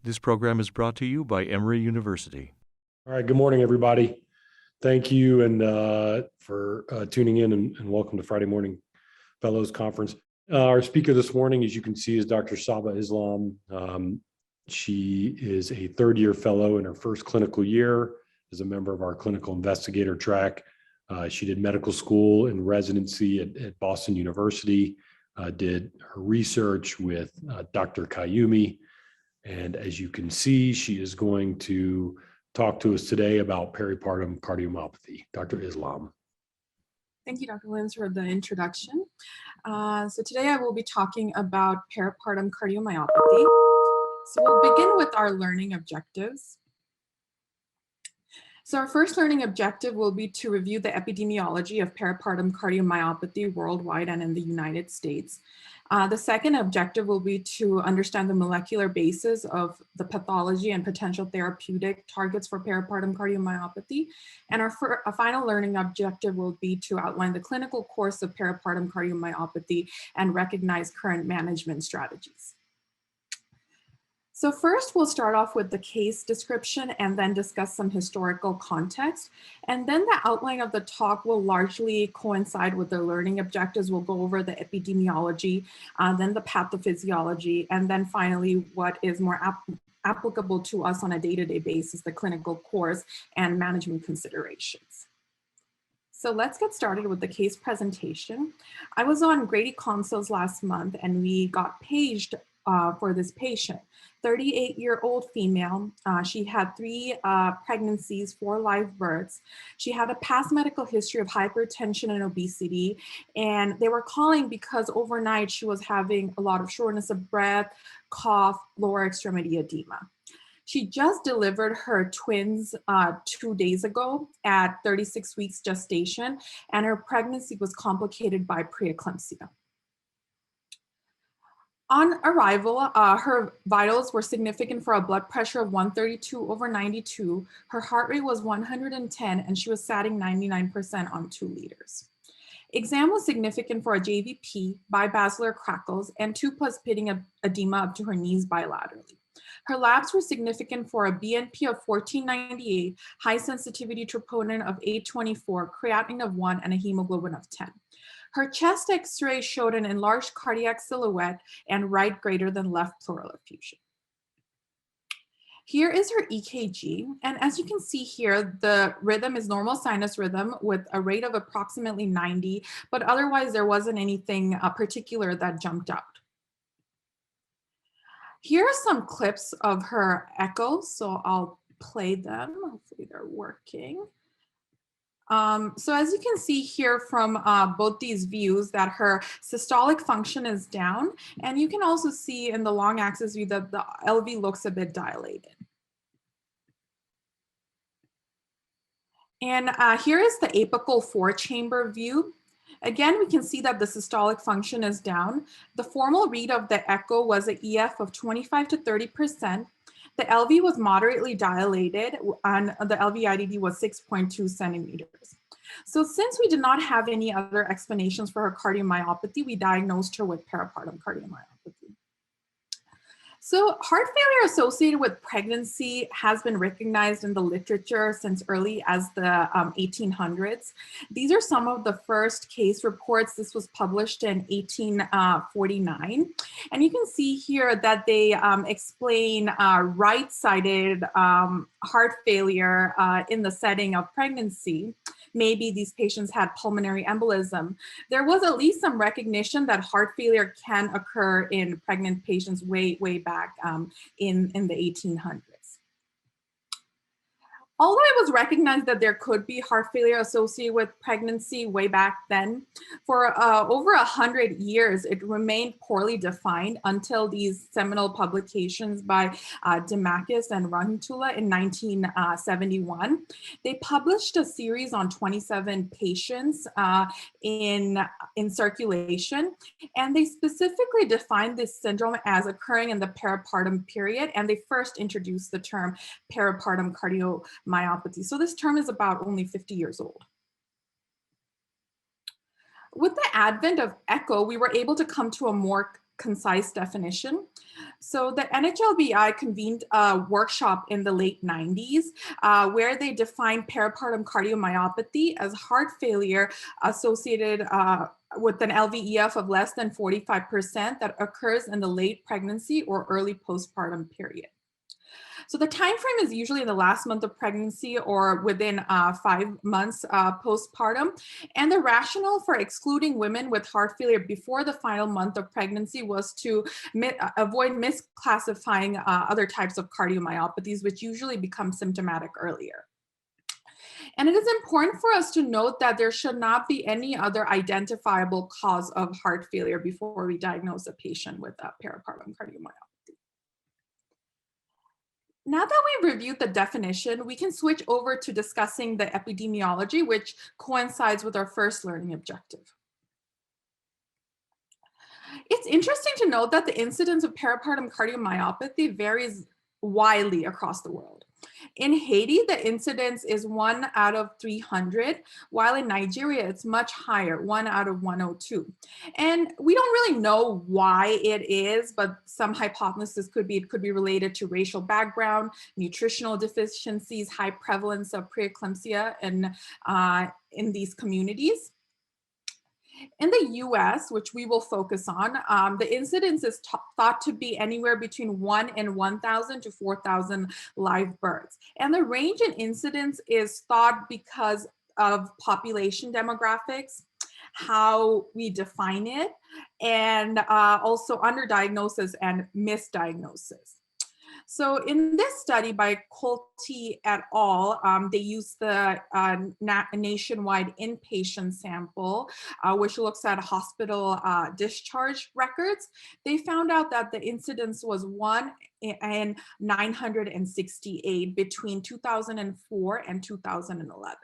This program is brought to you by Emory University. All right, good morning, everybody. Thank you for tuning in and welcome to Friday Morning Fellows Conference. Our speaker this morning, as you can see, is Dr. Saba Islam. She is a third-year fellow in her first clinical year as a member of our clinical investigator track. She did medical school and residency at Boston University, did her research with Dr. Kayumi. And as you can see, she is going to talk to us today about peripartum cardiomyopathy. Dr. Islam. Thank you, Dr. Williams, for the introduction. So today I will be talking about peripartum cardiomyopathy. So we'll begin with our learning objectives. So our first learning objective will be to review the epidemiology of peripartum cardiomyopathy worldwide and in the United States. The second objective will be to understand the molecular basis of the pathology and potential therapeutic targets for peripartum cardiomyopathy. And our final learning objective will be to outline the clinical course of peripartum cardiomyopathy and recognize current management strategies. So first, we'll start off with the case description and then discuss some historical context. And then the outline of the talk will largely coincide with the learning objectives. We'll go over the epidemiology, then the pathophysiology, and then finally, what is more applicable to us on a day-to-day basis, the clinical course and management considerations. So let's get started with the case presentation. I was on Grady Consoles last month and we got paged for this patient. 38-year-old female. She had 3 pregnancies, 4 live births. She had a past medical history of hypertension and obesity. And they were calling because overnight she was having a lot of shortness of breath, cough, lower extremity edema. She just delivered her twins 2 days ago at 36 weeks gestation, and her pregnancy was complicated by preeclampsia. On arrival, her vitals were significant for a blood pressure of 132/92. Her heart rate was 110 and she was satting 99% on 2 liters. Exam was significant for a JVP, bibasilar crackles, and 2+ pitting edema up to her knees bilaterally. Her labs were significant for a BNP of 1498, high sensitivity troponin of 824, creatinine of 1, and a hemoglobin of 10. Her chest X-ray showed an enlarged cardiac silhouette and right greater than left pleural effusion. Here is her EKG, and as you can see here, the rhythm is normal sinus rhythm with a rate of approximately 90, but otherwise there wasn't anything particular that jumped out. Here are some clips of her echoes, so I'll play them. Hopefully they're working. So as you can see here from both these views that her systolic function is down, and you can also see in the long axis view that the LV looks a bit dilated. And here is the apical 4-chamber view. Again, we can see that the systolic function is down. The formal read of the echo was an EF of 25 to 30%. The LV was moderately dilated and the LV-IDD was 6.2 centimeters. So since we did not have any other explanations for her cardiomyopathy, we diagnosed her with peripartum cardiomyopathy. So heart failure associated with pregnancy has been recognized in the literature since early as the 1800s. These are some of the first case reports. This was published in 1849. And you can see here that they explain right-sided heart failure in the setting of pregnancy. Maybe these patients had pulmonary embolism. There was at least some recognition that heart failure can occur in pregnant patients way back in the 1800s. Although it was recognized that there could be heart failure associated with pregnancy way back then, for over 100 years, it remained poorly defined until these seminal publications by Demakis and Rahimtullah in 1971. They published a series on 27 patients in circulation, and they specifically defined this syndrome as occurring in the peripartum period, and they first introduced the term peripartum cardiomyopathy. So this term is about only 50 years old. With the advent of echo, we were able to come to a more concise definition. So the NHLBI convened a workshop in the late 90s where they defined peripartum cardiomyopathy as heart failure associated with an LVEF of less than 45% that occurs in the late pregnancy or early postpartum period. So the time frame is usually in the last month of pregnancy or within 5 months postpartum. And the rationale for excluding women with heart failure before the final month of pregnancy was to avoid misclassifying other types of cardiomyopathies, which usually become symptomatic earlier. And it is important for us to note that there should not be any other identifiable cause of heart failure before we diagnose a patient with peripartum cardiomyopathy. Now that we've reviewed the definition, we can switch over to discussing the epidemiology, which coincides with our first learning objective. It's interesting to note that the incidence of peripartum cardiomyopathy varies widely across the world. In Haiti, the incidence is 1 out of 300, while in Nigeria, it's much higher, 1 out of 102. And we don't really know why it is, but some hypothesis could be, it could be related to racial background, nutritional deficiencies, high prevalence of preeclampsia in these communities. In the US, which we will focus on, the incidence is thought to be anywhere between 1 in 1,000 to 4,000 live births. And the range in incidence is thought because of population demographics, how we define it, and also underdiagnosis and misdiagnosis. So in this study by Colty et al., they used the nationwide inpatient sample, which looks at hospital discharge records. They found out that the incidence was 1 in 968 between 2004 and 2011.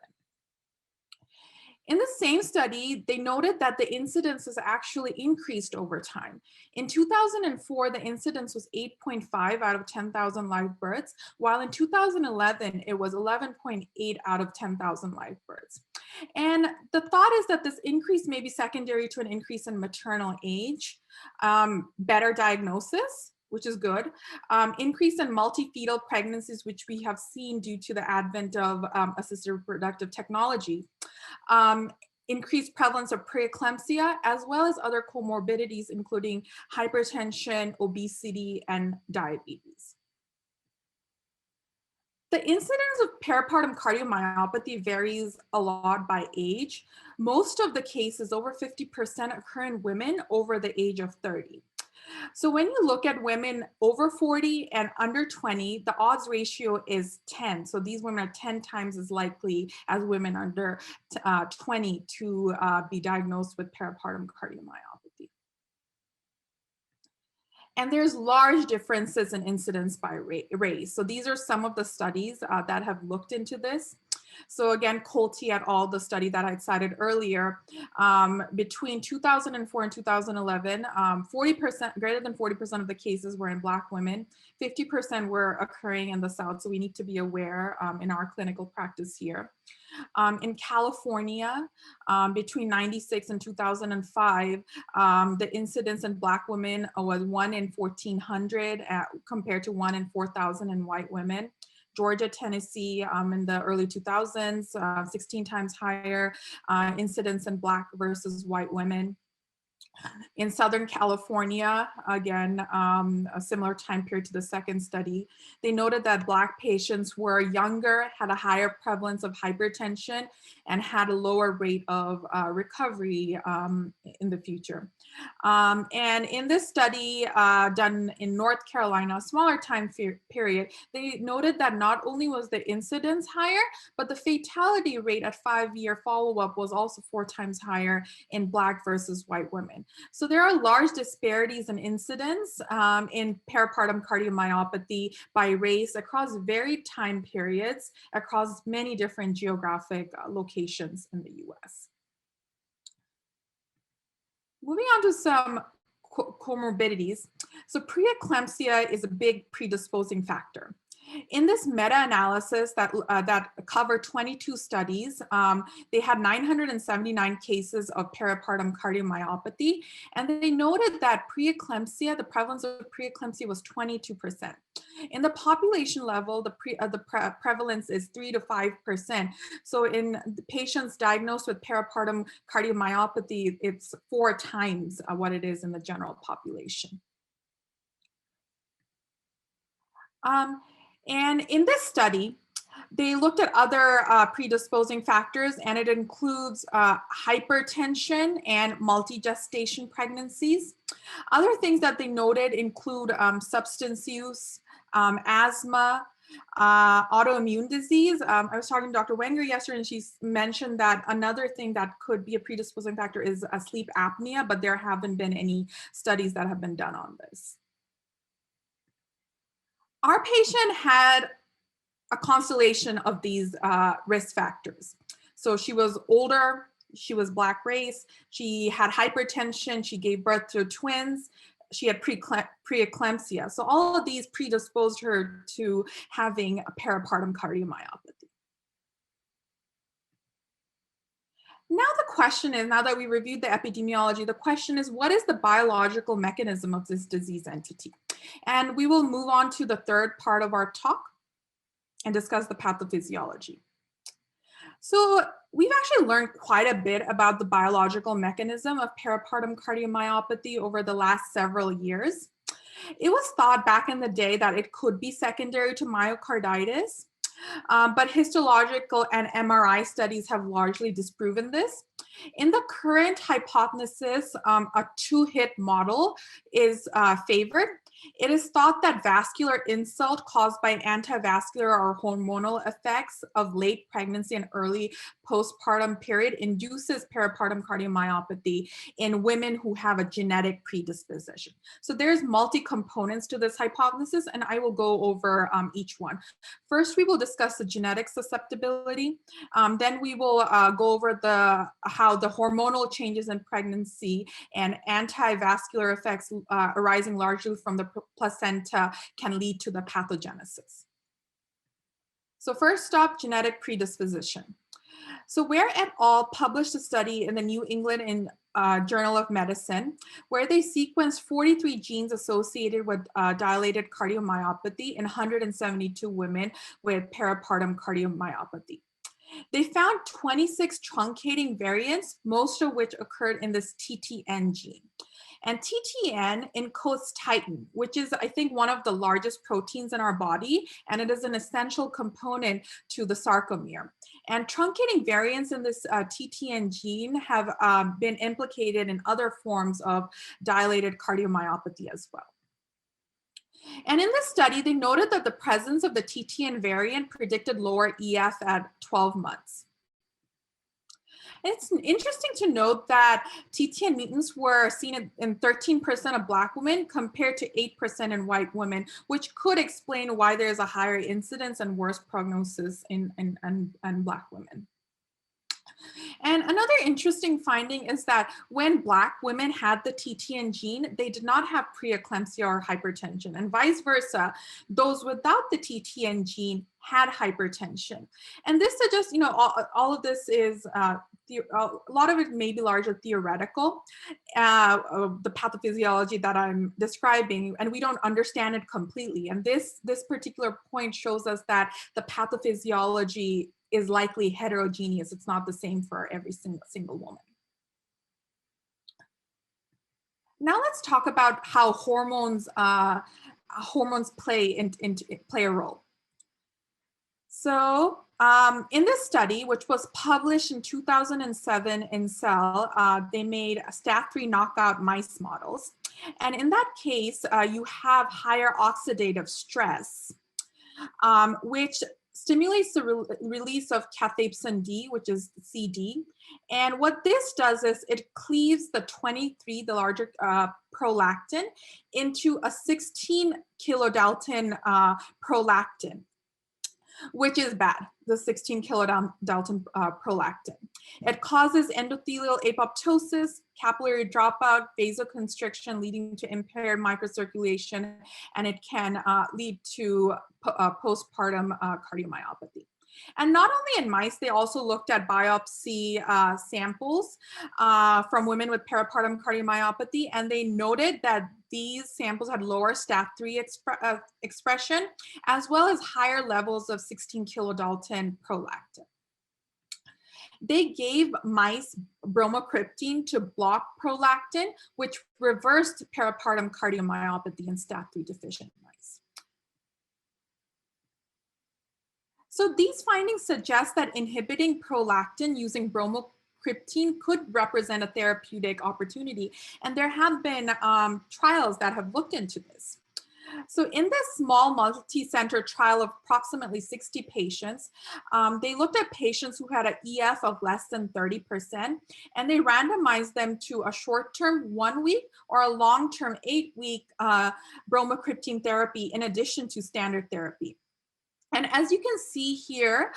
In the same study, they noted that the incidence has actually increased over time. In 2004, the incidence was 8.5 out of 10,000 live births, while in 2011, it was 11.8 out of 10,000 live births. And the thought is that this increase may be secondary to an increase in maternal age, better diagnosis, which is good, increase in multifetal pregnancies, which we have seen due to the advent of assisted reproductive technology, increased prevalence of preeclampsia, as well as other comorbidities, including hypertension, obesity, and diabetes. The incidence of peripartum cardiomyopathy varies a lot by age. Most of the cases, over 50%, occur in women over the age of 30. So when you look at women over 40 and under 20, the odds ratio is 10. So these women are 10 times as likely as women under 20 to be diagnosed with peripartum cardiomyopathy. And there's large differences in incidence by race. So these are some of the studies that have looked into this. So again, Colty et al., the study that I cited earlier, between 2004 and 2011, 40%, greater than 40% of the cases were in Black women, 50% were occurring in the South. So we need to be aware in our clinical practice here. In California, between 96 and 2005, the incidence in Black women was 1 in 1,400 compared to 1 in 4,000 in white women. Georgia, Tennessee, in the early 2000s, 16 times higher incidence in Black versus white women. In Southern California, again, a similar time period to the second study, they noted that Black patients were younger, had a higher prevalence of hypertension, and had a lower rate of recovery in the future. And in this study done in North Carolina, a smaller time period, they noted that not only was the incidence higher, but the fatality rate at 5-year follow-up was also 4 times higher in Black versus white women. So there are large disparities in incidence in peripartum cardiomyopathy by race across varied time periods, across many different geographic locations in the US. Moving on to some comorbidities. So preeclampsia is a big predisposing factor. In this meta-analysis that covered 22 studies, they had 979 cases of peripartum cardiomyopathy, and they noted that preeclampsia, the prevalence of preeclampsia was 22%. In the population level, the prevalence is 3 to 5%. So in the patients diagnosed with peripartum cardiomyopathy, it's 4 times what it is in the general population. And in this study, they looked at other predisposing factors, and it includes hypertension and multi-gestation pregnancies. Other things that they noted include substance use, asthma, autoimmune disease. I was talking to Dr. Wenger yesterday, and she mentioned that another thing that could be a predisposing factor is sleep apnea, but there haven't been any studies that have been done on this. Our patient had a constellation of these risk factors. So she was older, she was Black race, she had hypertension, she gave birth to twins, she had preeclampsia. So all of these predisposed her to having a peripartum cardiomyopathy. Now the question is, now that we reviewed the epidemiology, the question is, what is the biological mechanism of this disease entity? And we will move on to the third part of our talk and discuss the pathophysiology. So we've actually learned quite a bit about the biological mechanism of peripartum cardiomyopathy over the last several years. It was thought back in the day that it could be secondary to myocarditis, but histological and MRI studies have largely disproven this. In the current hypothesis, a two-hit model is favored. It is thought that vascular insult caused by antivascular or hormonal effects of late pregnancy and early postpartum period induces peripartum cardiomyopathy in women who have a genetic predisposition. So there's multi-components to this hypothesis, and I will go over each one. First, we will discuss the genetic susceptibility. Then we will go over how the hormonal changes in pregnancy and antivascular effects arising largely from the placenta can lead to the pathogenesis. So first up, genetic predisposition. So Ware et al. Published a study in the New England Journal of Medicine, where they sequenced 43 genes associated with dilated cardiomyopathy in 172 women with peripartum cardiomyopathy. They found 26 truncating variants, most of which occurred in this TTN gene. And TTN encodes titin, which is, I think, one of the largest proteins in our body, and it is an essential component to the sarcomere. And truncating variants in this TTN gene have been implicated in other forms of dilated cardiomyopathy as well. And in this study, they noted that the presence of the TTN variant predicted lower EF at 12 months. It's interesting to note that TTN mutants were seen in 13% of Black women compared to 8% in white women, which could explain why there's a higher incidence and worse prognosis in Black women. And another interesting finding is that when Black women had the TTN gene, they did not have preeclampsia or hypertension, and vice versa. Those without the TTN gene had hypertension. And this suggests, all of this is, a lot of it may be largely theoretical, the pathophysiology that I'm describing, and we don't understand it completely. And this particular point shows us that the pathophysiology is likely heterogeneous. It's not the same for every single woman. Now let's talk about how hormones play a role. So in this study, which was published in 2007 in Cell, they made STAT3 knockout mice models. And in that case, you have higher oxidative stress, which stimulates the release of cathepsin D, which is CD. And what this does is it cleaves the 23, the larger prolactin, into a 16 kilodalton prolactin. which is bad, the 16 kilodalton prolactin. It causes endothelial apoptosis, capillary dropout, vasoconstriction, leading to impaired microcirculation, and it can lead to postpartum cardiomyopathy. And not only in mice, they also looked at biopsy samples from women with peripartum cardiomyopathy, and they noted that these samples had lower STAT3 expression, as well as higher levels of 16 kilodalton prolactin. They gave mice bromocriptine to block prolactin, which reversed peripartum cardiomyopathy in STAT3 deficient mice. So these findings suggest that inhibiting prolactin using bromocriptine could represent a therapeutic opportunity. And there have been trials that have looked into this. So in this small multi-center trial of approximately 60 patients, they looked at patients who had an EF of less than 30%, and they randomized them to a short-term 1 week or a long-term 8-week bromocriptine therapy in addition to standard therapy. And as you can see here,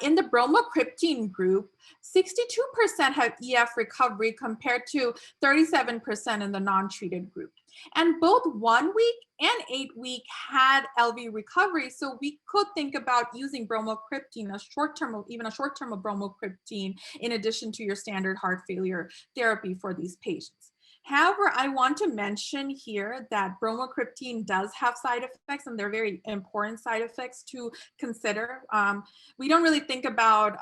in the bromocriptine group, 62% had EF recovery compared to 37% in the non-treated group. And both 1 week and 8-week had LV recovery. So we could think about using bromocriptine, a short-term of bromocriptine, in addition to your standard heart failure therapy for these patients. However, I want to mention here that bromocriptine does have side effects, and they're very important side effects to consider. We don't really think about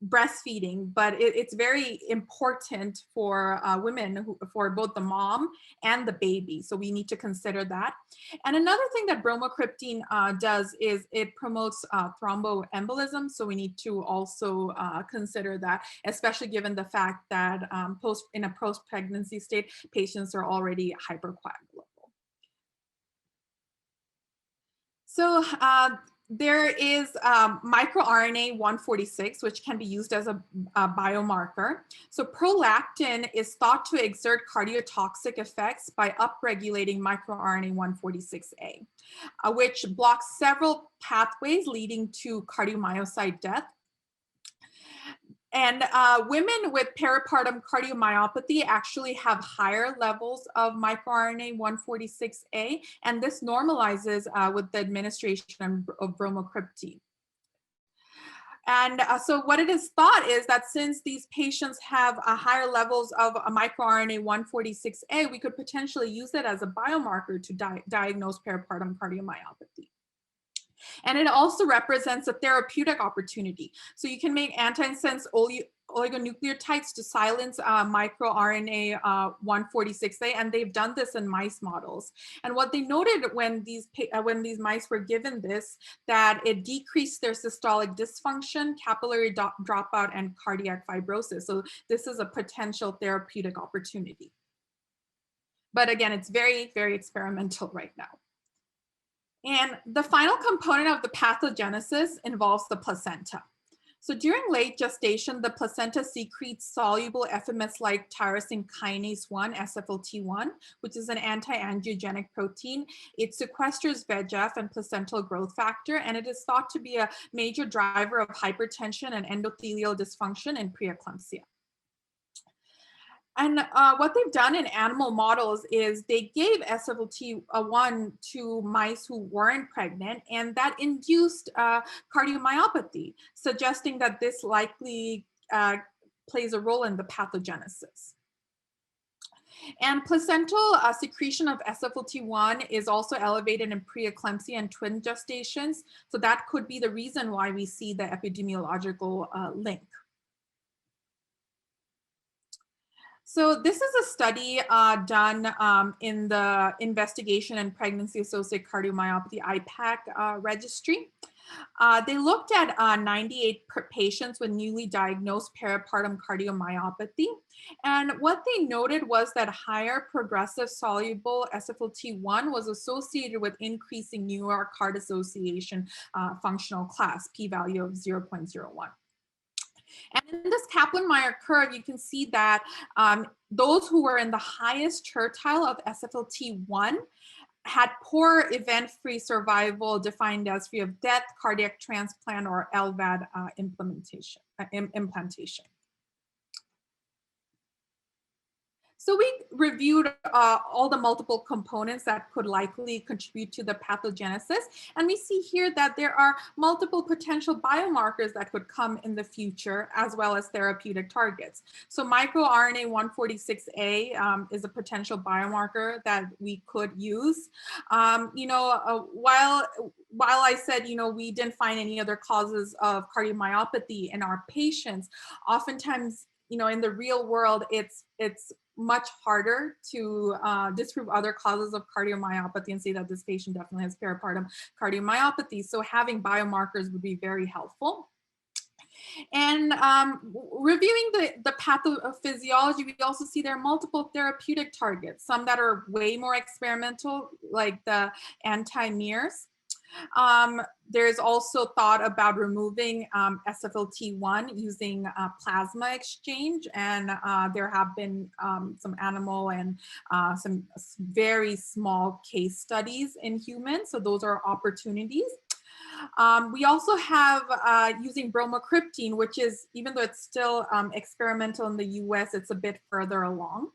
breastfeeding, but it's very important for women, for both the mom and the baby. So we need to consider that. And another thing that bromocriptine does is it promotes thromboembolism. So we need to also consider that, especially given the fact that in a post-pregnancy state, patients are already hypercoagulable. So there is microRNA 146, which can be used as a biomarker. So prolactin is thought to exert cardiotoxic effects by upregulating microRNA 146A, which blocks several pathways leading to cardiomyocyte death. And women with peripartum cardiomyopathy actually have higher levels of microRNA 146A, and this normalizes with the administration of bromocriptine. And so what it is thought is that since these patients have higher levels of microRNA 146A, we could potentially use it as a biomarker to diagnose peripartum cardiomyopathy. And it also represents a therapeutic opportunity. So you can make antisense oligonucleotides to silence microRNA 146A, and they've done this in mice models. And what they noted when these mice were given this, that it decreased their systolic dysfunction, capillary dropout, and cardiac fibrosis. So this is a potential therapeutic opportunity. But again, it's very, very experimental right now. And the final component of the pathogenesis involves the placenta. So during late gestation, the placenta secretes soluble FMS-like tyrosine kinase 1, SFLT1, which is an anti-angiogenic protein. It sequesters VEGF and placental growth factor, and it is thought to be a major driver of hypertension and endothelial dysfunction in preeclampsia. And what they've done in animal models is they gave SFLT1 to mice who weren't pregnant, and that induced cardiomyopathy, suggesting that this likely plays a role in the pathogenesis. And placental secretion of SFLT1 is also elevated in preeclampsia and twin gestations. So that could be the reason why we see the epidemiological link. So this is a study done in the Investigation in Pregnancy-Associated Cardiomyopathy IPAC registry. They looked at 98 patients with newly diagnosed peripartum cardiomyopathy. And what they noted was that higher progressive soluble SFLT1 was associated with increasing New York Heart Association functional class, p-value of 0.01. And in this Kaplan-Meier curve, you can see that those who were in the highest tertile of SFLT1 had poor event-free survival defined as free of death, cardiac transplant, or LVAD implantation. So we reviewed all the multiple components that could likely contribute to the pathogenesis. And we see here that there are multiple potential biomarkers that could come in the future, as well as therapeutic targets. So microRNA 146A is a potential biomarker that we could use. While I said, we didn't find any other causes of cardiomyopathy in our patients, oftentimes, in the real world, it's much harder to disprove other causes of cardiomyopathy and say that this patient definitely has peripartum cardiomyopathy. So having biomarkers would be very helpful. And reviewing the pathophysiology, we also see there are multiple therapeutic targets, some that are way more experimental, like the anti-MERS. There's also thought about removing SFLT1 using plasma exchange, and there have been some animal and some very small case studies in humans, so those are opportunities. We also have using bromocriptine, which is, even though it's still experimental in the US, it's a bit further along.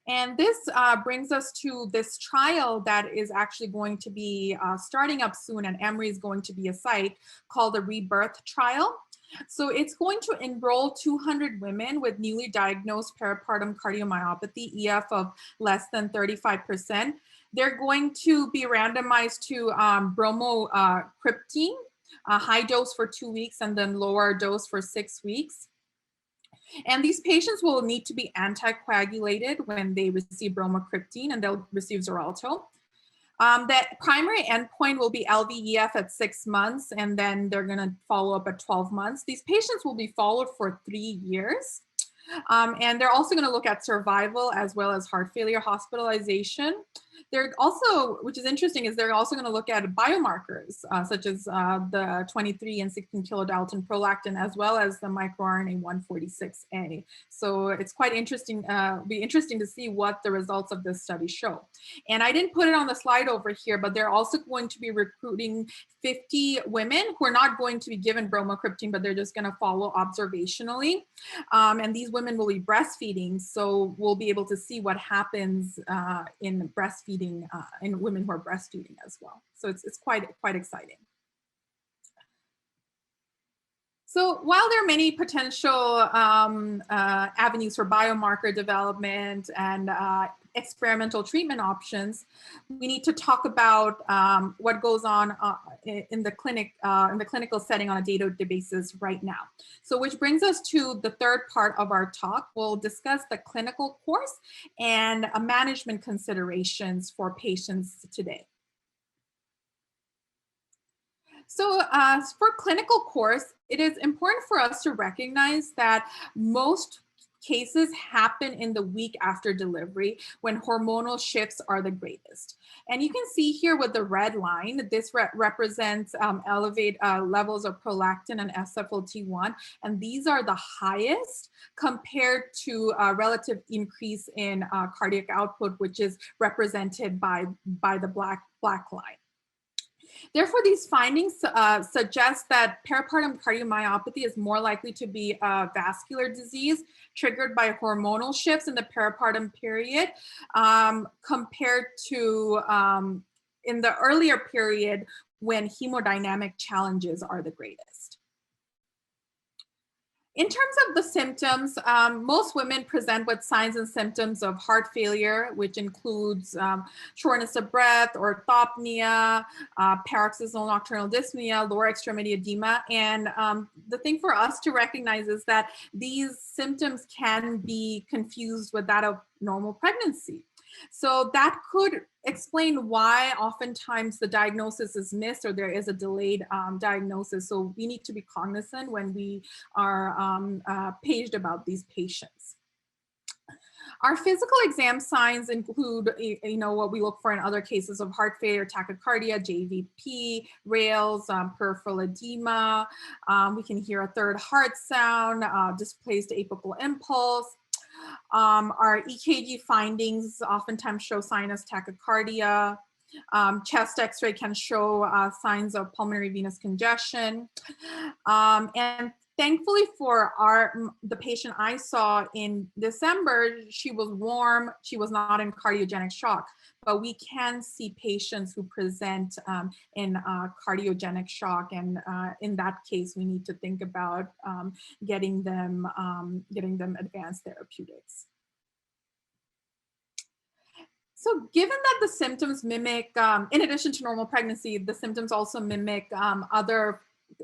And this brings us to this trial that is actually going to be starting up soon, and Emory is going to be a site, called the Rebirth trial. So it's going to enroll 200 women with newly diagnosed peripartum cardiomyopathy, EF of less than 35%. They're going to be randomized to bromocriptine, high dose for 2 weeks and then lower dose for 6 weeks. And these patients will need to be anticoagulated when they receive bromocriptine, and they'll receive Xarelto. That primary endpoint will be LVEF at 6 months, and then they're going to follow up at 12 months. These patients will be followed for 3 years. And they're also going to look at survival as well as heart failure hospitalization. They're also, which is interesting, is they're also going to look at biomarkers such as the 23 and 16 kilodalton prolactin, as well as the microRNA 146A. So it's quite interesting, be interesting to see what the results of this study show. And I didn't put it on the slide over here, but they're also going to be recruiting 50 women who are not going to be given bromocriptine, but they're just going to follow observationally. And these women will be breastfeeding, so we'll be able to see what happens in breastfeeding in women who are breastfeeding as well. So it's quite exciting. So while there are many potential avenues for biomarker development and experimental treatment options, we need to talk about what goes on in the clinical setting on a day-to-day basis right now. So which brings us to the third part of our talk. We'll discuss the clinical course and management considerations for patients today. So for clinical course, it is important for us to recognize that most cases happen in the week after delivery, when hormonal shifts are the greatest. And you can see here with the red line, this represents elevated levels of prolactin and SFLT1, and these are the highest compared to a relative increase in cardiac output, which is represented by the black line. Therefore, these findings suggest that peripartum cardiomyopathy is more likely to be a vascular disease triggered by hormonal shifts in the peripartum period compared to in the earlier period when hemodynamic challenges are the greatest. In terms of the symptoms, most women present with signs and symptoms of heart failure, which includes shortness of breath, orthopnea, paroxysmal nocturnal dyspnea, lower extremity edema. And the thing for us to recognize is that these symptoms can be confused with that of normal pregnancy. So that could explain why oftentimes the diagnosis is missed or there is a delayed diagnosis. So we need to be cognizant when we are paged about these patients. Our physical exam signs include, what we look for in other cases of heart failure, tachycardia, JVP, rales, peripheral edema. We can hear a third heart sound, displaced apical impulse. Our EKG findings oftentimes show sinus tachycardia. Chest x-ray can show signs of pulmonary venous congestion. And thankfully for the patient I saw in December, she was warm, she was not in cardiogenic shock, but we can see patients who present in cardiogenic shock, and in that case, we need to think about getting them advanced therapeutics. So given that the symptoms mimic, in addition to normal pregnancy, the symptoms also mimic other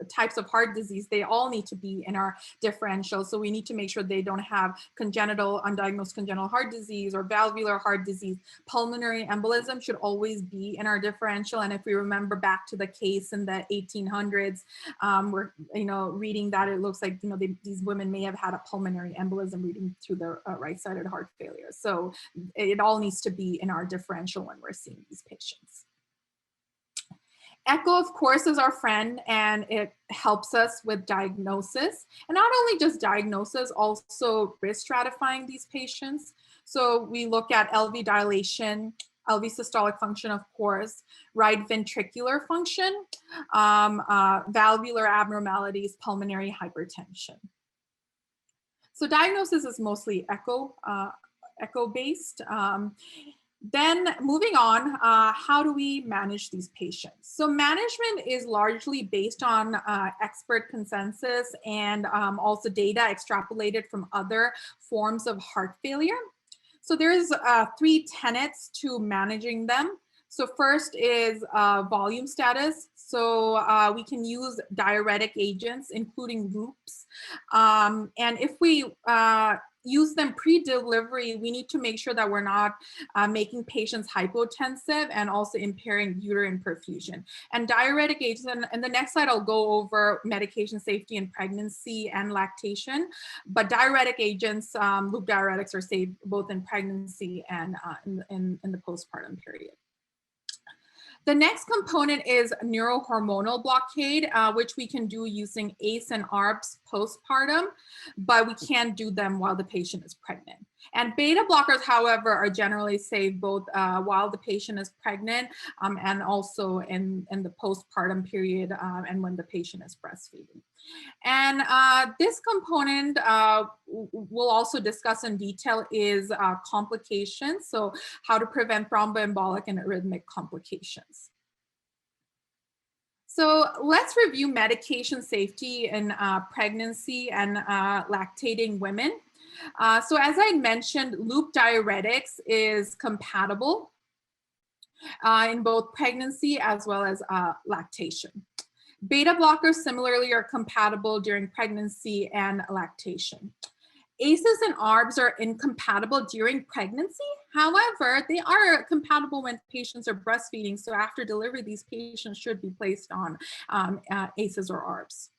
types of heart disease, they all need to be in our differential. So we need to make sure they don't have undiagnosed congenital heart disease or valvular heart disease. Pulmonary embolism should always be in our differential. And if we remember back to the case in the 1800s, we're reading that it looks like these women may have had a pulmonary embolism leading to the right-sided heart failure. So it all needs to be in our differential when we're seeing these patients. Echo, of course, is our friend, and it helps us with diagnosis. And not only just diagnosis, also risk stratifying these patients. So we look at LV dilation, LV systolic function, of course, right ventricular function, valvular abnormalities, pulmonary hypertension. So diagnosis is mostly echo-based. Then moving on, how do we manage these patients? So management is largely based on expert consensus and also data extrapolated from other forms of heart failure. So there's 3 tenets to managing them. So first is volume status. So we can use diuretic agents, including loops. And if we use them pre-delivery, we need to make sure that we're not making patients hypotensive and also impairing uterine perfusion. And diuretic agents, and the next slide I'll go over medication safety in pregnancy and lactation, but diuretic agents, loop diuretics, are safe both in pregnancy and in the postpartum period. The next component is neurohormonal blockade, which we can do using ACE and ARBs postpartum, but we can't do them while the patient is pregnant. And beta blockers, however, are generally safe both while the patient is pregnant and also in the postpartum period and when the patient is breastfeeding. And this component we'll also discuss in detail is complications. So how to prevent thromboembolic and arrhythmic complications. So let's review medication safety in pregnancy and lactating women. So as I mentioned, loop diuretics is compatible in both pregnancy as well as lactation. Beta blockers similarly are compatible during pregnancy and lactation. ACEs and ARBs are incompatible during pregnancy. However, they are compatible when patients are breastfeeding. So after delivery, these patients should be placed on ACEs or ARBs.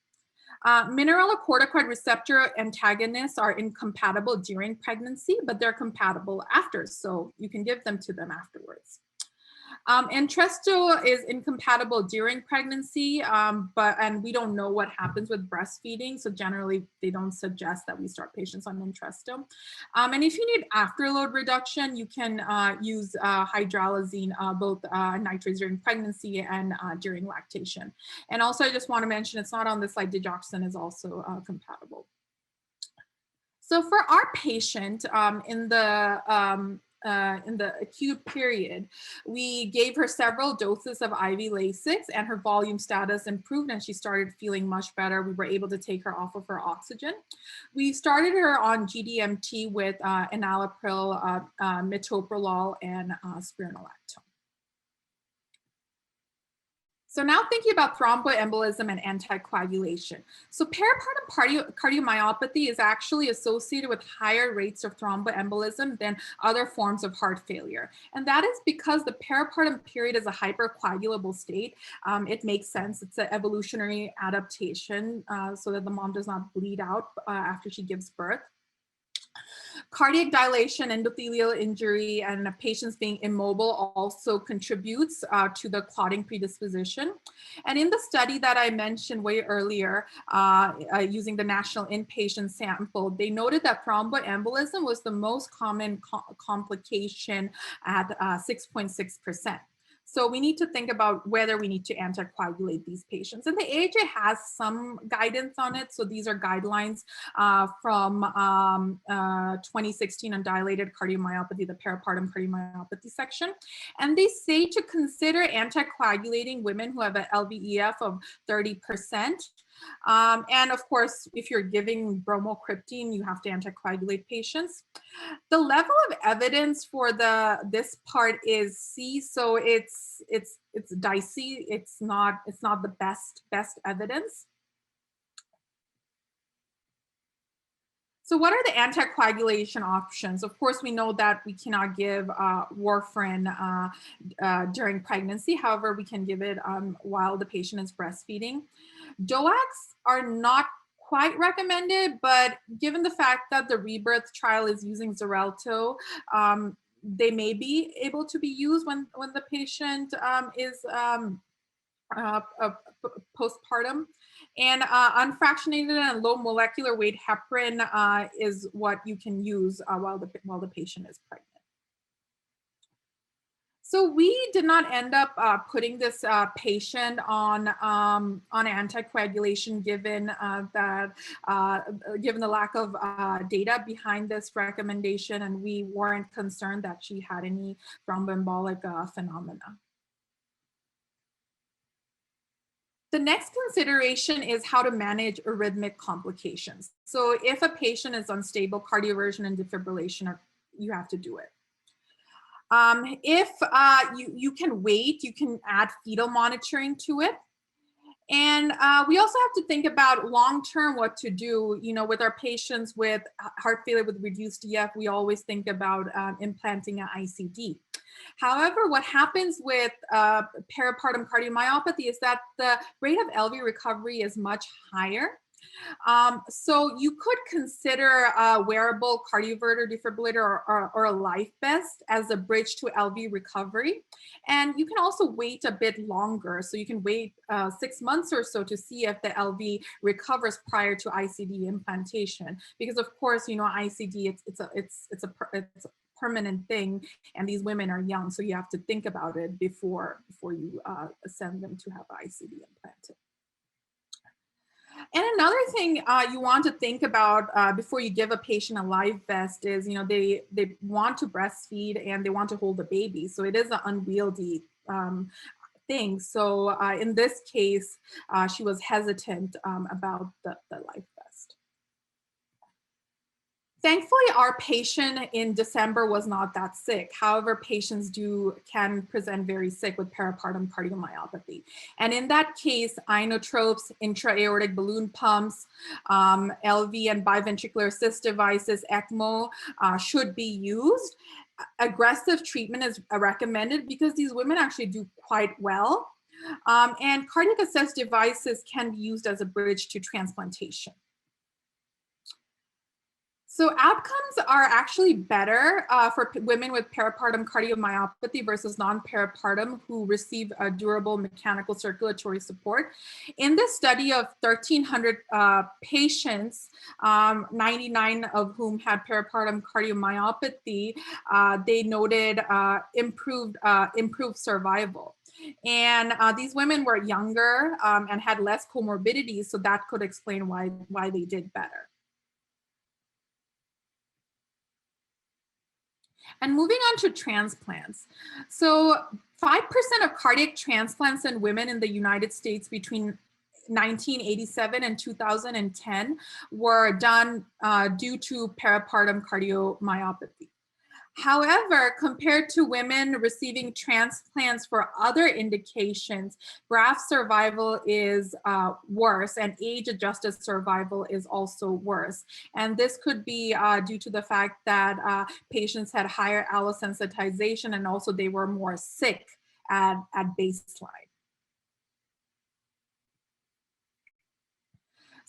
Mineralocorticoid receptor antagonists are incompatible during pregnancy, but they're compatible after. So you can give them to them afterwards. Entresto is incompatible during pregnancy, and we don't know what happens with breastfeeding. So generally, they don't suggest that we start patients on Entresto. And if you need afterload reduction, you can use hydralazine, both nitrates during pregnancy and during lactation. And also, I just want to mention, it's not on this slide, digoxin is also compatible. So for our patient in the acute period, we gave her several doses of IV Lasix, and her volume status improved and she started feeling much better. We were able to take her off of her oxygen. We started her on GDMT with enalapril, metoprolol, and spironolactone. So now thinking about thromboembolism and anticoagulation. So peripartum cardiomyopathy is actually associated with higher rates of thromboembolism than other forms of heart failure. And that is because the peripartum period is a hypercoagulable state. It makes sense. It's an evolutionary adaptation so that the mom does not bleed out after she gives birth. Cardiac dilation, endothelial injury, and patients being immobile also contributes to the clotting predisposition. And in the study that I mentioned way earlier, using the national inpatient sample, they noted that thromboembolism was the most common complication at 6.6%. So we need to think about whether we need to anticoagulate these patients. And the AHA has some guidance on it. So these are guidelines from 2016 on dilated cardiomyopathy, the peripartum cardiomyopathy section. And they say to consider anticoagulating women who have an LVEF of 30%. And of course, if you're giving bromocriptine, you have to anticoagulate patients. The level of evidence for this part is C, so it's dicey. It's not the best evidence. So what are the anticoagulation options? Of course, we know that we cannot give warfarin during pregnancy. However, we can give it while the patient is breastfeeding. DOACs are not quite recommended, but given the fact that the Rebirth trial is using Xarelto, they may be able to be used when the patient is postpartum. And unfractionated and low molecular weight heparin is what you can use while the patient is pregnant. So we did not end up putting this patient on anticoagulation given given the lack of data behind this recommendation, and we weren't concerned that she had any thromboembolic phenomena. The next consideration is how to manage arrhythmic complications. So if a patient is unstable, cardioversion and defibrillation, you have to do it. If you can wait, you can add fetal monitoring to it. And we also have to think about long-term what to do. You know, with our patients with heart failure with reduced EF, we always think about implanting an ICD. However, what happens with peripartum cardiomyopathy is that the rate of LV recovery is much higher. So you could consider a wearable cardioverter, defibrillator, or a life vest as a bridge to LV recovery. And you can also wait a bit longer. So you can wait 6 months or so to see if the LV recovers prior to ICD implantation. Because of course, you know, ICD, it's a permanent thing, and these women are young, so you have to think about it before you send them to have ICD implanted. And another thing you want to think about before you give a patient a live vest is, you know, they want to breastfeed and they want to hold the baby, so it is an unwieldy thing. So in this case, she was hesitant about the life vest. Thankfully, our patient in December was not that sick. However, patients can present very sick with peripartum cardiomyopathy. And in that case, inotropes, intra-aortic balloon pumps, LV and biventricular assist devices, ECMO, should be used. Aggressive treatment is recommended because these women actually do quite well. And cardiac assist devices can be used as a bridge to transplantation. So outcomes are actually better for women with peripartum cardiomyopathy versus non-peripartum who receive a durable mechanical circulatory support. In this study of 1,300 patients, 99 of whom had peripartum cardiomyopathy, they noted improved survival. And these women were younger and had less comorbidities, so that could explain why they did better. And moving on to transplants. So 5% of cardiac transplants in women in the United States between 1987 and 2010 were done due to peripartum cardiomyopathy. However, compared to women receiving transplants for other indications, graft survival is worse, and age-adjusted survival is also worse. And this could be due to the fact that patients had higher allosensitization, and also they were more sick at baseline.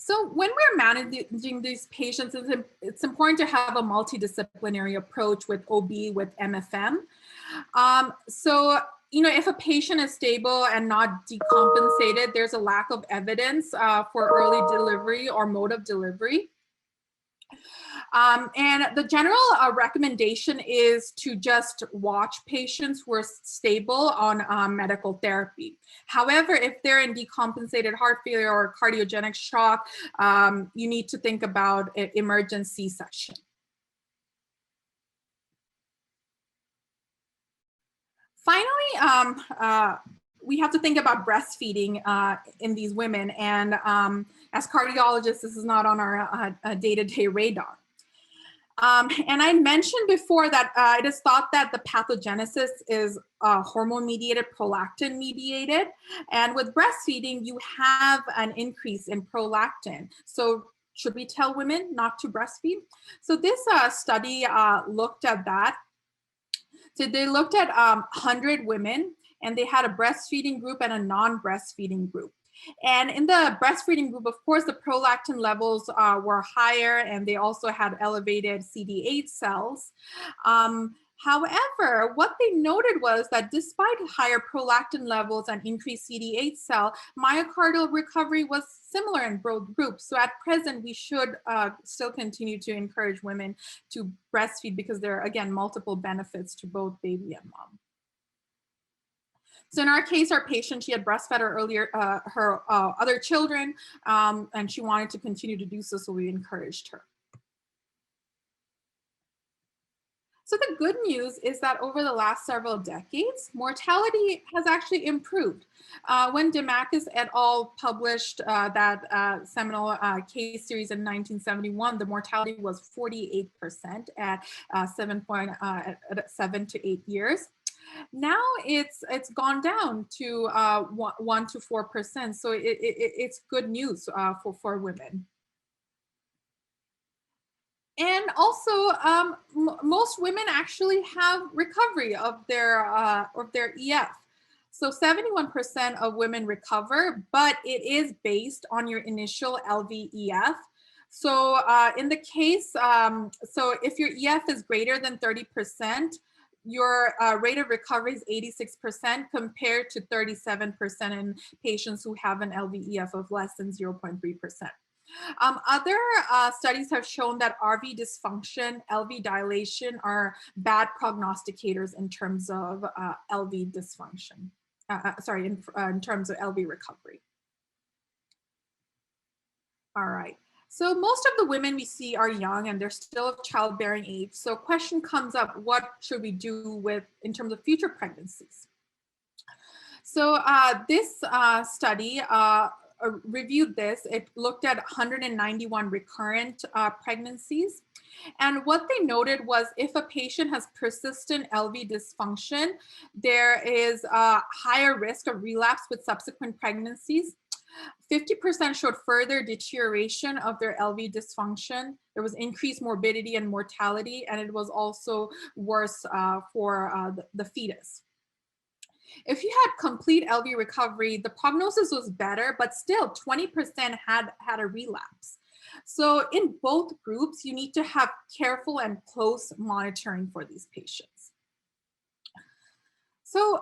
So when we're managing these patients, it's important to have a multidisciplinary approach with OB, with MFM. If a patient is stable and not decompensated, there's a lack of evidence for early delivery or mode of delivery. And the general recommendation is to just watch patients who are stable on medical therapy. However, if they're in decompensated heart failure or cardiogenic shock, you need to think about an emergency C-section. Finally, we have to think about breastfeeding in these women. And as cardiologists, this is not on our day-to-day radar. And I mentioned before that it is thought that the pathogenesis is hormone-mediated, prolactin-mediated. And with breastfeeding, you have an increase in prolactin. So should we tell women not to breastfeed? So this study looked at that. So they looked at 100 women, and they had a breastfeeding group and a non-breastfeeding group. And in the breastfeeding group, of course, the prolactin levels were higher, and they also had elevated CD8 cells. However, what they noted was that despite higher prolactin levels and increased CD8 cell, myocardial recovery was similar in both groups. So at present, we should still continue to encourage women to breastfeed because there are, again, multiple benefits to both baby and mom. So in our case, our patient, she had breastfed her other children, and she wanted to continue to do so, so we encouraged her. So the good news is that over the last several decades, mortality has actually improved. When Demakis et al. Published that seminal case series in 1971, the mortality was 48% at 7 to 8 years. Now it's gone down to 1 to 4%. So it's good news for women. And also, most women actually have recovery of their EF. So 71% of women recover, but it is based on your initial LVEF. So in the case, so if your EF is greater than 30%, your rate of recovery is 86% compared to 37% in patients who have an LVEF of less than 0.3%. Other studies have shown that RV dysfunction, LV dilation are bad prognosticators in terms of LV dysfunction. In terms of LV recovery. All right. So most of the women we see are young and they're still of childbearing age. So a question comes up, what should we do in terms of future pregnancies? So this study reviewed this. It looked at 191 recurrent pregnancies. And what they noted was if a patient has persistent LV dysfunction, there is a higher risk of relapse with subsequent pregnancies. 50% showed further deterioration of their LV dysfunction. There was increased morbidity and mortality, and it was also worse for the fetus. If you had complete LV recovery, the prognosis was better, but still 20% had a relapse. So in both groups, you need to have careful and close monitoring for these patients. So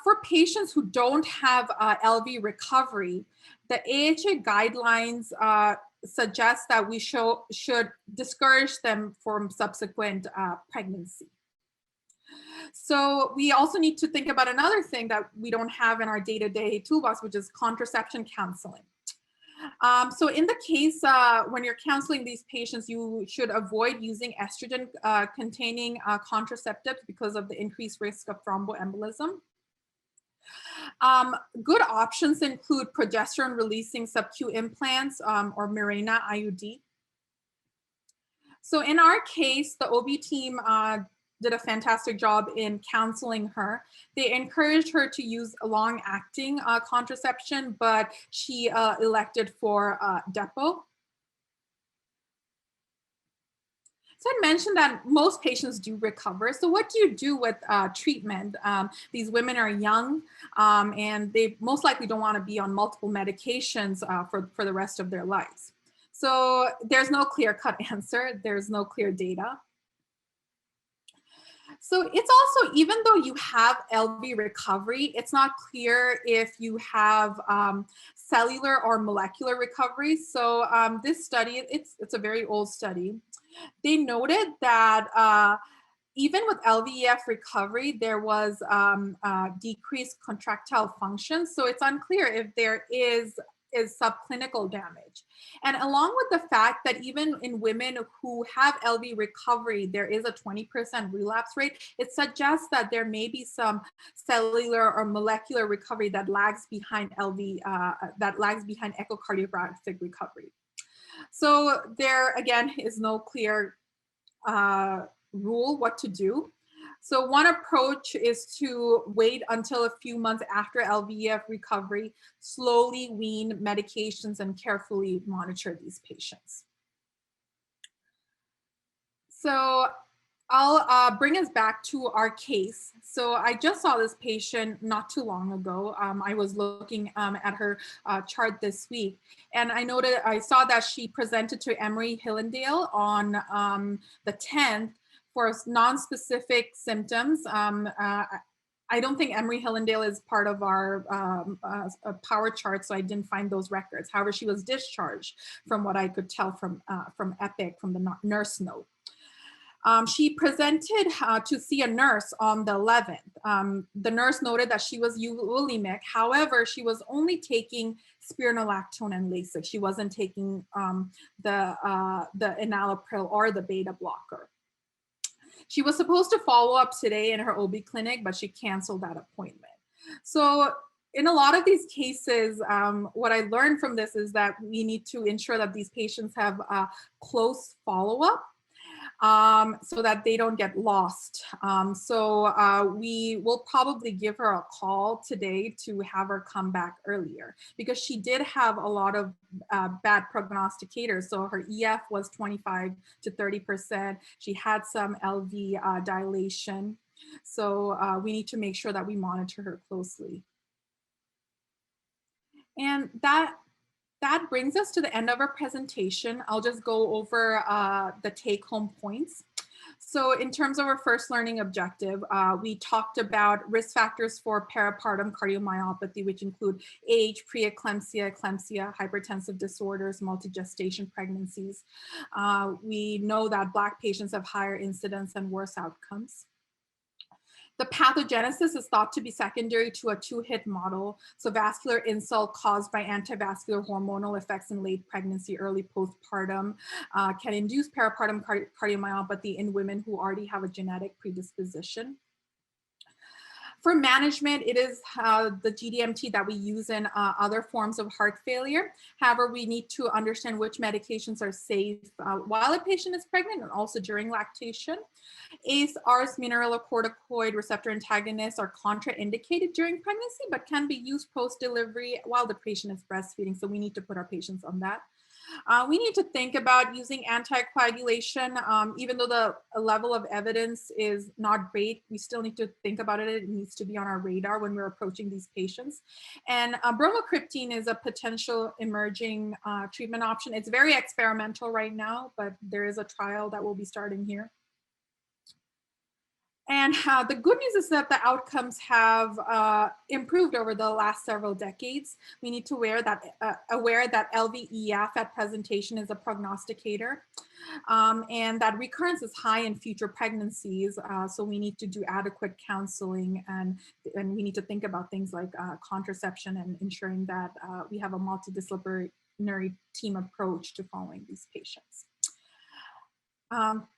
for patients who don't have LV recovery, the AHA guidelines suggest that we should discourage them from subsequent pregnancy. So we also need to think about another thing that we don't have in our day-to-day toolbox, which is contraception counseling. So in the case when you're counseling these patients, you should avoid using estrogen containing contraceptives because of the increased risk of thromboembolism. Good options include progesterone releasing sub-Q implants or Mirena IUD. So in our case, the OB team did a fantastic job in counseling her. They encouraged her to use a long-acting contraception, but she elected for Depo. So I mentioned that most patients do recover. So what do you do with treatment? These women are young and they most likely don't want to be on multiple medications for the rest of their lives. So there's no clear-cut answer. There's no clear data. So it's also, even though you have LV recovery, it's not clear if you have cellular or molecular recovery. So this study, it's a very old study. They noted that even with LVEF recovery, there was decreased contractile function. So it's unclear if there is subclinical damage. And along with the fact that even in women who have LV recovery, there is a 20% relapse rate, it suggests that there may be some cellular or molecular recovery that lags behind LV, that lags behind echocardiographic recovery. So there, again, is no clear rule what to do. So one approach is to wait until a few months after LVEF recovery, slowly wean medications and carefully monitor these patients. So I'll bring us back to our case. So I just saw this patient not too long ago. I was looking at her chart this week, and I saw that she presented to Emory Hillendale on the 10th for non-specific symptoms. I don't think Emory Hillendale is part of our power chart, so I didn't find those records. However, she was discharged from what I could tell from Epic, from the nurse note. She presented to see a nurse on the 11th. The nurse noted that she was eulemic. However, she was only taking spironolactone and Lasix. She wasn't taking the enalapril or the beta blocker. She was supposed to follow up today in her OB clinic, but she canceled that appointment. So in a lot of these cases, what I learned from this is that we need to ensure that these patients have close follow-up, so that they don't get lost. We will probably give her a call today to have her come back earlier, because she did have a lot of bad prognosticators. So her EF was 25 to 30%. She had some LV dilation. So we need to make sure that we monitor her closely. And that brings us to the end of our presentation. I'll just go over the take-home points. So in terms of our first learning objective, we talked about risk factors for peripartum cardiomyopathy, which include age, preeclampsia, eclampsia, hypertensive disorders, multi-gestation pregnancies. We know that Black patients have higher incidence and worse outcomes. The pathogenesis is thought to be secondary to a two-hit model. So vascular insult caused by antivascular hormonal effects in late pregnancy, early postpartum can induce peripartum cardiomyopathy in women who already have a genetic predisposition. For management, it is the GDMT that we use in other forms of heart failure. However, we need to understand which medications are safe while a patient is pregnant and also during lactation. ACE, ARS, mineralocorticoid receptor antagonists are contraindicated during pregnancy, but can be used post-delivery while the patient is breastfeeding. So we need to put our patients on that. We need to think about using anticoagulation. Even though the level of evidence is not great, we still need to think about it. It needs to be on our radar when we're approaching these patients. And bromocriptine is a potential emerging treatment option. It's very experimental right now, but there is a trial that will be starting here. And the good news is that the outcomes have improved over the last several decades. We need to aware that LVEF at presentation is a prognosticator, and that recurrence is high in future pregnancies. So we need to do adequate counseling, and we need to think about things like contraception and ensuring that we have a multidisciplinary team approach to following these patients.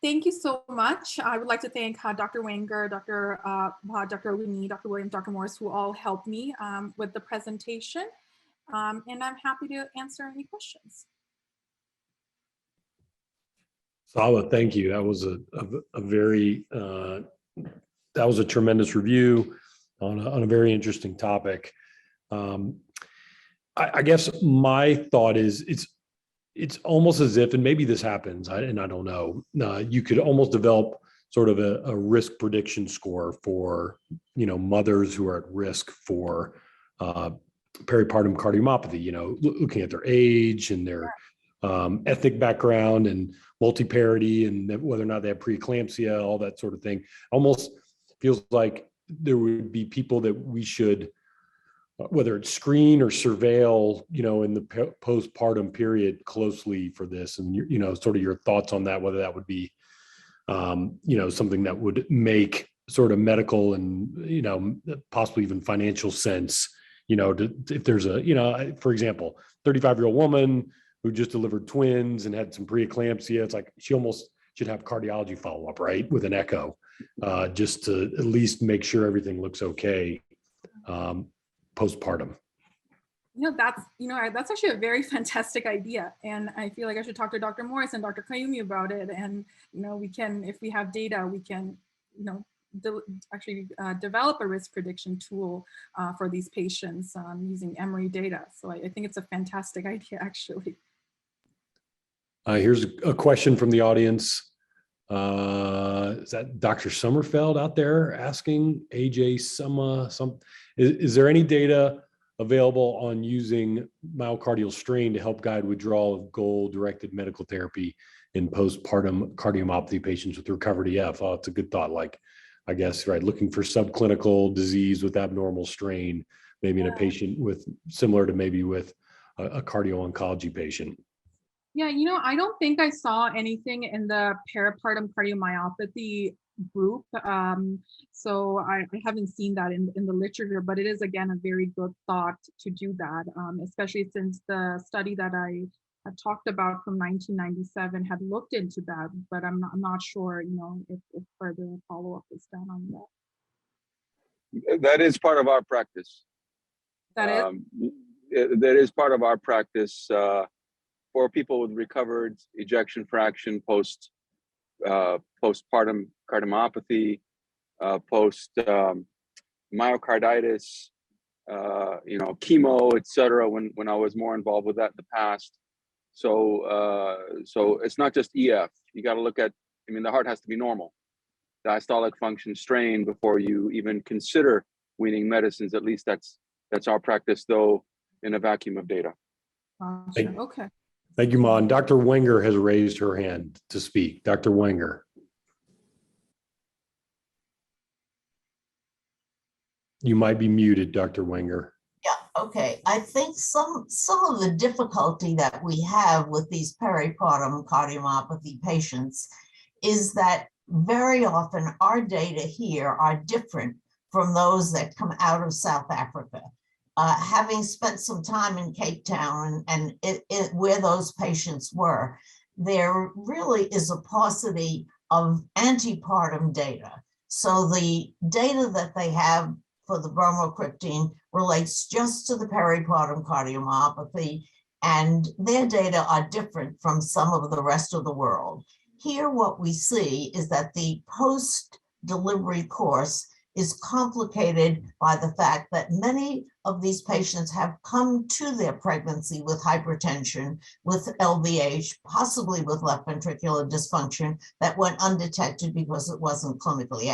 Thank you so much. I would like to thank Dr. Wenger, Dr. Winnie, Dr. Williams, Dr. Morris, who all helped me with the presentation. And I'm happy to answer any questions. Saba, thank you. That was a very, that was a tremendous review on a very interesting topic. I guess my thought is it's almost as if, and maybe this happens, and I don't know, you could almost develop sort of a risk prediction score for, mothers who are at risk for peripartum cardiomyopathy, looking at their age and their ethnic background and multiparity and whether or not they have preeclampsia, all that sort of thing. Almost feels like there would be people that we should, whether it's screen or surveil, in the postpartum period closely for this. And, sort of your thoughts on that, whether that would be, something that would make sort of medical and, possibly even financial sense, if there's for example, 35-year-old woman who just delivered twins and had some preeclampsia, it's like she almost should have cardiology follow-up, right, with an echo, just to at least make sure everything looks okay postpartum. That's actually a very fantastic idea. And I feel like I should talk to Dr. Morris and Dr. Kayumi about it. And, we can, if we have data, we can, develop a risk prediction tool for these patients using Emory data. So I think it's a fantastic idea, actually. Here's a question from the audience. Is that Dr. Sommerfeld out there asking? AJ Summa, is there any data available on using myocardial strain to help guide withdrawal of goal-directed medical therapy in postpartum cardiomyopathy patients with recovered EF? Oh, it's a good thought. Like, I guess, right, looking for subclinical disease with abnormal strain, maybe in a patient with similar to maybe with a cardio-oncology patient. Yeah, I don't think I saw anything in the peripartum cardiomyopathy group. So I haven't seen that in the literature, but it is, again, a very good thought to do that, especially since the study that I had talked about from 1997 had looked into that, but I'm not sure, if further follow-up is done on that. That is part of our practice. That is part of our practice. For people with recovered ejection fraction postpartum cardiomyopathy, post myocarditis, chemo, et cetera, when I was more involved with that in the past. So it's not just EF. You got to look at, the heart has to be normal, diastolic function strain before you even consider weaning medicines. At least that's our practice, though, in a vacuum of data. Gotcha. Okay. Thank you, Mon. Dr. Wenger has raised her hand to speak. Dr. Wenger. You might be muted, Dr. Wenger. Yeah, okay. I think some of the difficulty that we have with these peripartum cardiomyopathy patients is that very often our data here are different from those that come out of South Africa. Having spent some time in Cape Town and where those patients were, there really is a paucity of antepartum data. So the data that they have for the bromocriptine relates just to the peripartum cardiomyopathy, and their data are different from some of the rest of the world. Here, what we see is that the post-delivery course is complicated by the fact that many of these patients have come to their pregnancy with hypertension, with LVH, possibly with left ventricular dysfunction that went undetected because it wasn't clinically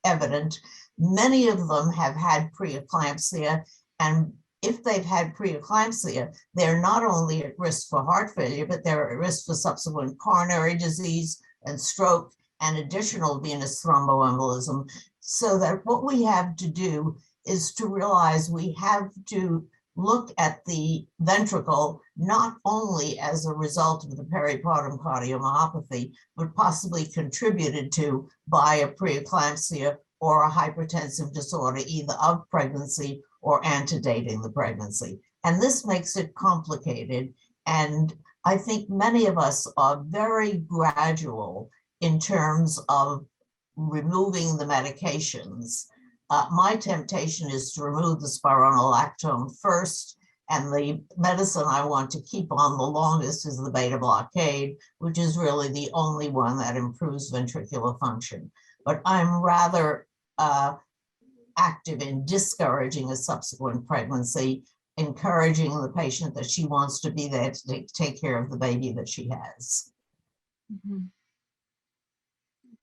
evident. Many of them have had preeclampsia, and if they've had preeclampsia, they're not only at risk for heart failure, but they're at risk for subsequent coronary disease and stroke and additional venous thromboembolism. So that what we have to do is to realize we have to look at the ventricle not only as a result of the peripartum cardiomyopathy, but possibly contributed to by a preeclampsia or a hypertensive disorder, either of pregnancy or antedating the pregnancy. And this makes it complicated. And I think many of us are very gradual in terms of removing the medications. My temptation is to remove the spironolactone first, and the medicine I want to keep on the longest is the beta blockade, which is really the only one that improves ventricular function. But I'm rather active in discouraging a subsequent pregnancy, encouraging the patient that she wants to be there to take care of the baby that she has. Mm-hmm.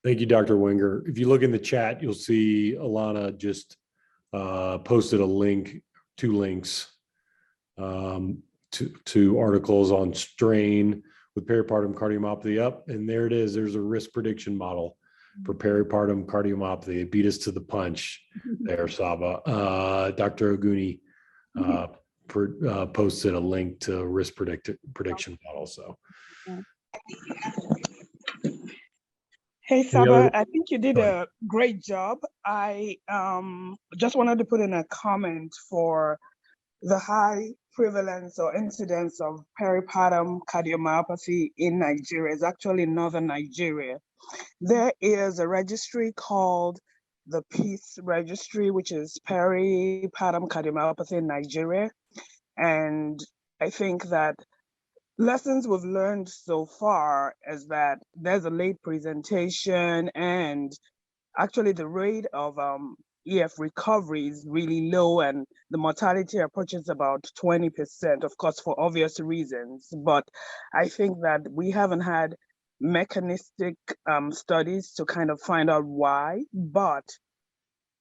Thank you, Dr. Wenger. If you look in the chat, you'll see Alana just posted a link, 2 links. two articles on strain with peripartum cardiomyopathy up, and there it is. There's a risk prediction model for peripartum cardiomyopathy. It beat us to the punch there, Saba. Dr. Oguni posted a link to risk prediction model. So, hey any other- Saba, I think you did a great job. I just wanted to put in a comment for the high prevalence or incidence of peripartum cardiomyopathy in Nigeria. It's actually northern Nigeria. There is a registry called the Peace Registry, which is peripartum cardiomyopathy in Nigeria. And I think that lessons we've learned so far is that there's a late presentation, and actually the rate of EF recovery is really low, and the mortality approaches about 20%, of course, for obvious reasons. But I think that we haven't had mechanistic studies to kind of find out why, but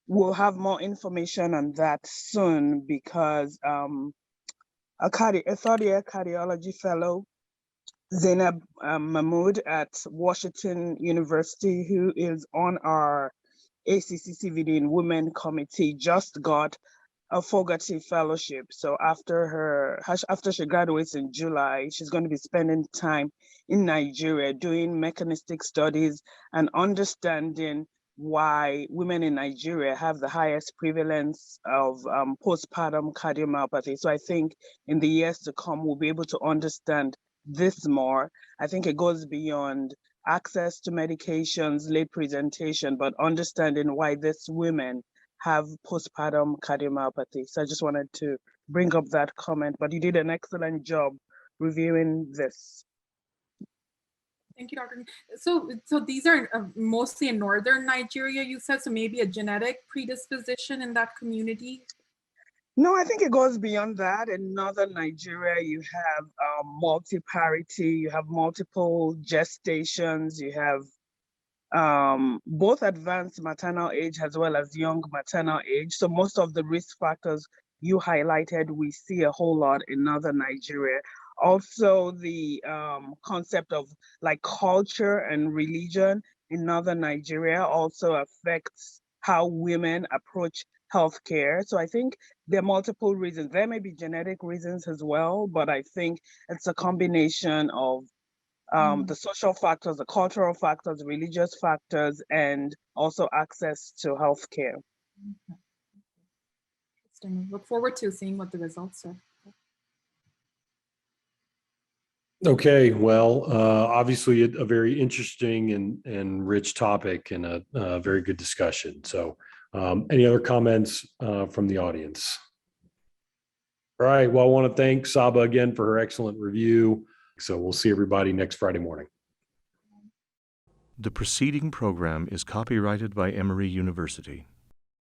we'll have more information on that soon, because a third-year cardiology fellow, Zainab Mahmood at Washington University, who is on our ACCCVD in Women Committee, just got a Fogarty Fellowship. So after she graduates in July, she's going to be spending time in Nigeria doing mechanistic studies and understanding why women in Nigeria have the highest prevalence of postpartum cardiomyopathy. So I think in the years to come, we'll be able to understand this more. I think it goes beyond access to medications, late presentation, but understanding why these women have postpartum cardiomyopathy. So I just wanted to bring up that comment, but you did an excellent job reviewing this. Thank you, Dr. So these are mostly in northern Nigeria, you said, so maybe a genetic predisposition in that community? No, I think it goes beyond that. In northern Nigeria, you have multiparity, you have multiple gestations, you have both advanced maternal age as well as young maternal age. So most of the risk factors you highlighted, we see a whole lot in northern Nigeria. Also, the concept of like culture and religion in northern Nigeria also affects how women approach healthcare. So I think there are multiple reasons. There may be genetic reasons as well, but I think it's a combination of the social factors, the cultural factors, religious factors, and also access to healthcare. Interesting. Look forward to seeing what the results are. Okay, well, obviously a very interesting and rich topic, and a very good discussion. So any other comments from the audience? All right, well, I want to thank Saba again for her excellent review. So we'll see everybody next Friday morning. The preceding program is copyrighted by Emory University.